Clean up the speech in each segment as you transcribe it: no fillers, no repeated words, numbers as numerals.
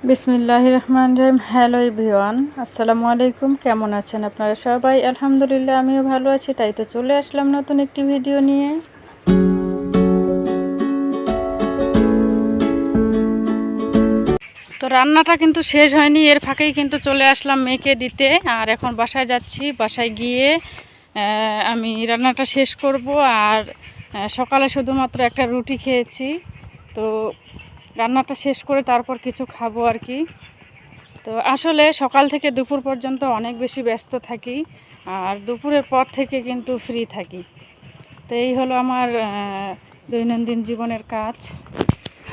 বিসমিল্লাহির রহমানির রহিম। Hello everyone, আসসালামু আলাইকুম। কেমন আছেন আপনারা সবাই? আলহামদুলিল্লাহ, আমিও ভালো আছি। তাই তো চলে আসলাম নতুন একটি ভিডিও নিয়ে। তো রান্নাটা কিন্তু শেষ হয়নি, এর ফাঁকেই কিন্তু চলে আসলাম মেয়েকে দিতে। আর এখন বাসায় যাচ্ছি। বাসায় গিয়ে আমি রান্নাটা শেষ করব। আর সকালে শুধুমাত্র একটা রুটি খেয়েছি। তো রান্নাটা শেষ করে তারপর কিছু খাবো আর কি। তো আসলে সকাল থেকে দুপুর পর্যন্ত অনেক বেশি ব্যস্ত থাকি, আর দুপুরের পর থেকে কিন্তু ফ্রি থাকি। তো এই হলো আমার দৈনন্দিন জীবনের কাজ।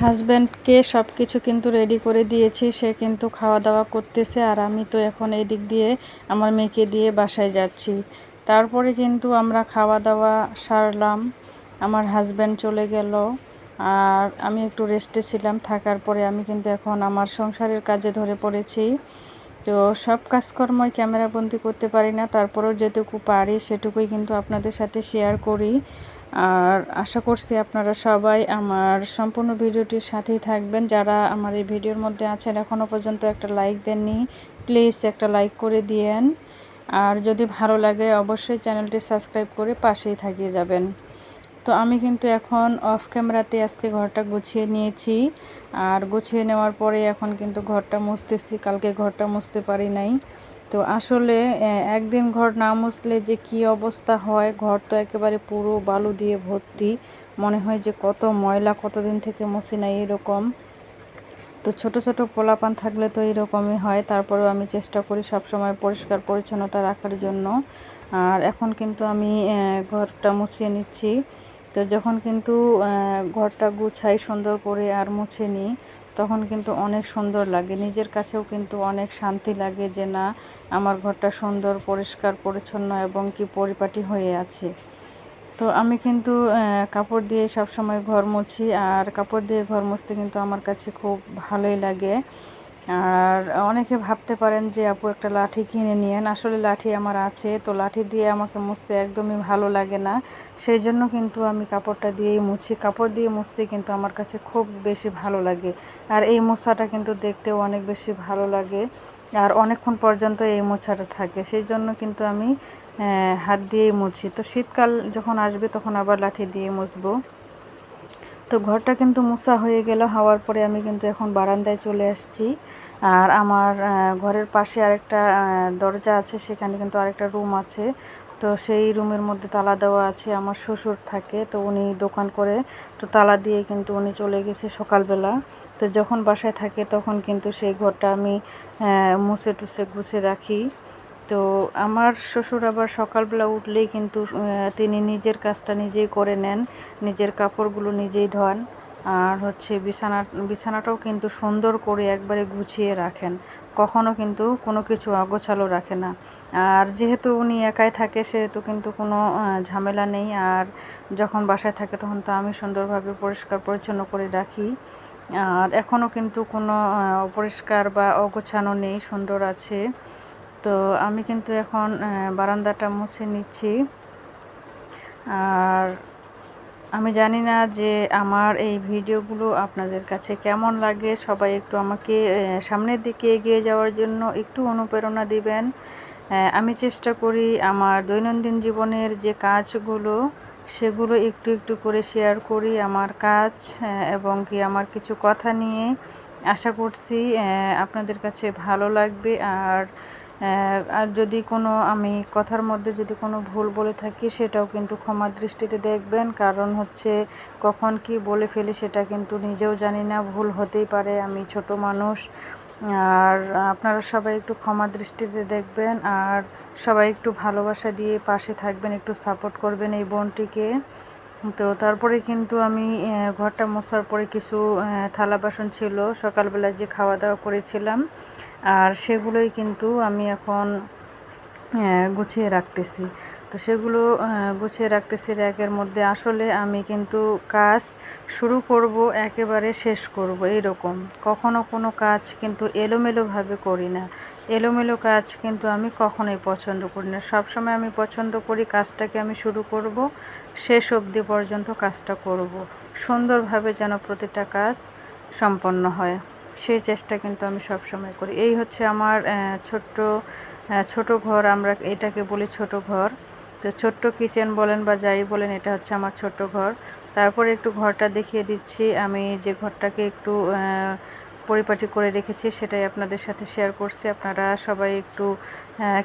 হাজব্যান্ডকে সব কিছু কিন্তু রেডি করে দিয়েছি, সে কিন্তু খাওয়া দাওয়া করতেছে। আর আমি তো এখন এই দিক দিয়ে আমার মেয়েকে দিয়ে বাসায় যাচ্ছি। তারপরে কিন্তু আমরা খাওয়া দাওয়া সারলাম, আমার হাজব্যান্ড চলে গেল, আর আমি একটু রেস্টে ছিলাম। থাকার পরে আমি কিন্তু এখন আমার সংসারের কাজে ধরে পড়েছি। তো সব কাজকর্মই ক্যামেরাবন্দি করতে পারি না, তারপরেও যেটুকু পারি সেটুকুই কিন্তু আপনাদের সাথে শেয়ার করি। আর আশা করছি আপনারা সবাই আমার সম্পূর্ণ ভিডিওটির সাথেই থাকবেন। যারা আমার এই ভিডিওর মধ্যে আছেন এখনও পর্যন্ত একটা লাইক দেননি, প্লিজ একটা লাইক করে দিয়েন। আর যদি ভালো লাগে অবশ্যই চ্যানেলটি সাবস্ক্রাইব করে পাশেই থাকিয়ে যাবেন। তো আমি কিন্তু এখন অফ ক্যামেরাতে আজকে ঘরটা গুছিয়ে নিয়েছি। আর গুছিয়ে নেওয়ার পরে এখন কিন্তু ঘরটা মুছতেছি। কালকে ঘরটা মুছতে পারি নাই। তো আসলে একদিন ঘর না মুছলে যে কি অবস্থা হয়, ঘর তো একেবারে পুরো বালু দিয়ে ভর্তি। মনে হয় যে কত ময়লা, কতদিন থেকে মুছি নাই এরকম। তো ছোট ছোট পোলাপান থাকলে তো এরকমই হয়। তারপরেও আমি চেষ্টা করি সব সময় পরিষ্কার পরিচ্ছন্নতা রাখার জন্য। আর এখন কিন্তু আমি ঘরটা মুছিয়ে নিচ্ছি। তো যখন কিন্তু ঘরটা গুছাই সুন্দর করে আর মুছে নিই, তখন কিন্তু অনেক সুন্দর লাগে। নিজের কাছেও কিন্তু অনেক শান্তি লাগে যে না, আমার ঘরটা সুন্দর পরিষ্কার পরিচ্ছন্ন এবং কি পরিপাটি হয়ে আছে। তো আমি কিন্তু কাপড় দিয়ে সব সময় ঘর মুছি। আর কাপড় দিয়ে ঘর মুছতে কিন্তু আমার কাছে খুব ভালোই লাগে। আর অনেকে ভাবতে পারেন যে আপু একটা লাঠি কিনে নিয়েন। আসলে লাঠি আমার আছে, তো লাঠি দিয়ে আমাকে মুছতে একদমই ভালো লাগে না। সেই জন্য কিন্তু আমি কাপড়টা দিয়েই মুছি। কাপড় দিয়ে মুছতে কিন্তু আমার কাছে খুব বেশি ভালো লাগে। আর এই মোছাটা কিন্তু দেখতেও অনেক বেশি ভালো লাগে। আর অনেকক্ষণ পর্যন্ত এই মোছাটা থাকে, সেই জন্য কিন্তু আমি হাত দিয়েই মুছি। তো শীতকাল যখন আসবে তখন আবার লাঠি দিয়ে মুছবো। তো ঘরটা কিন্তু মোছা হয়ে গেল। হওয়ার পরে আমি কিন্তু এখন বারান্দায় চলে আসছি। আর আমার ঘরের পাশে আরেকটা দরজা আছে, সেখানে কিন্তু আরেকটা রুম আছে। তো সেই রুমের মধ্যে তালা দেওয়া আছে। আমার শ্বশুর থাকে, তো উনি দোকান করে, তো তালা দিয়ে কিন্তু উনি চলে গেছে সকালবেলা। তো যখন বাসায় থাকে তখন কিন্তু সেই ঘরটা আমি মুছে টুছে গুছিয়ে রাখি। তো আমার শ্বশুর আবার সকালবেলা উঠলেই কিন্তু তিনি নিজের কাজটা নিজেই করে নেন, নিজের কাপড়গুলো নিজেই ধোয়ান। আর হচ্ছে বিছানাটাও কিন্তু সুন্দর করে একবারে গুছিয়ে রাখেন, কখনো কিন্তু কোনো কিছু অগোছালো রাখে না। আর যেহেতু উনি একাই থাকে সেহেতু কিন্তু কোনো ঝামেলা নেই। আর যখন বাসায় থাকে তখন তো আমি সুন্দরভাবে পরিষ্কার পরিচ্ছন্ন করে রাখি। আর এখনও কিন্তু কোনো অপরিষ্কার বা অগোছানো নেই, সুন্দর আছে। তো আমি কিন্তু এখন বারান্দাটা মুছে নিচ্ছি। আর আমি জানি না যে আমার এই ভিডিওগুলো আপনাদের কাছে কেমন লাগে। সবাই একটু আমাকে সামনের দিকে এগিয়ে যাওয়ার জন্য একটু অনুপ্রেরণা দিবেন। আমি চেষ্টা করি আমার দৈনন্দিন জীবনের যে কাজগুলো সেগুলো একটু একটু করে শেয়ার করি, আমার কাজ এবং কি আমার কিছু কথা নিয়ে। আশা করছি আপনাদের কাছে ভালো লাগবে। আর যদি কোনো আমি কথার মধ্যে যদি কোনো ভুল বলে থাকি সেটাও কিন্তু ক্ষমার দৃষ্টিতে দেখবেন। কারণ হচ্ছে কখন কি বলে ফেলি সেটা কিন্তু নিজেও জানি না, ভুল হতেই পারে, আমি ছোট মানুষ। আর আপনারা সবাই একটু ক্ষমার দৃষ্টিতে দেখবেন। আর সবাই একটু ভালোবাসা দিয়ে পাশে থাকবেন, একটু সাপোর্ট করবেন এই বোনটিকে। তো তারপরে কিন্তু আমি ঘরটা মোছার পরে কিছু থালা বাসন ছিল সকালবেলা যে খাওয়া দাওয়া করেছিলাম, আর সেগুলোই কিন্তু আমি এখন গুছিয়ে রাখতেছি। তো সেগুলো গুছিয়ে রাখতেছি র্যাকের মধ্যে। আসলে আমি কিন্তু কাজ শুরু করব একেবারে শেষ করব এরকম, কখনো কোনো কাজ কিন্তু এলোমেলোভাবে করি না। এলোমেলো কাজ কিন্তু আমি কখনোই পছন্দ করি না। সবসময় আমি পছন্দ করি কাজটাকে আমি শুরু করব, শেষ অবধি পর্যন্ত কাজটা করব, সুন্দরভাবে যেন প্রতিটা কাজ সম্পন্ন হয়। সেই চেষ্টা কিন্তু আমি সব সময় করি। এই হচ্ছে আমার ছোট ঘর, আমরা এটাকে বলি ছোট ঘর। তো ছোট্ট কিচেন বলেন বা যাই বলেন, এটা হচ্ছে আমার ছোট ঘর। তারপরে একটু ঘরটা দেখিয়ে দিচ্ছি। আমি যে ঘরটাকে একটু পরিপাটি করে রেখেছি সেটাই আপনাদের সাথে শেয়ার করছি। আপনারা সবাই একটু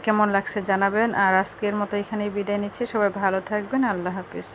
কেমন লাগছে জানাবেন। আর আজকের মতো এখানেই বিদায় নিচ্ছি। সবাই ভালো থাকবেন। আল্লাহ হাফিজ।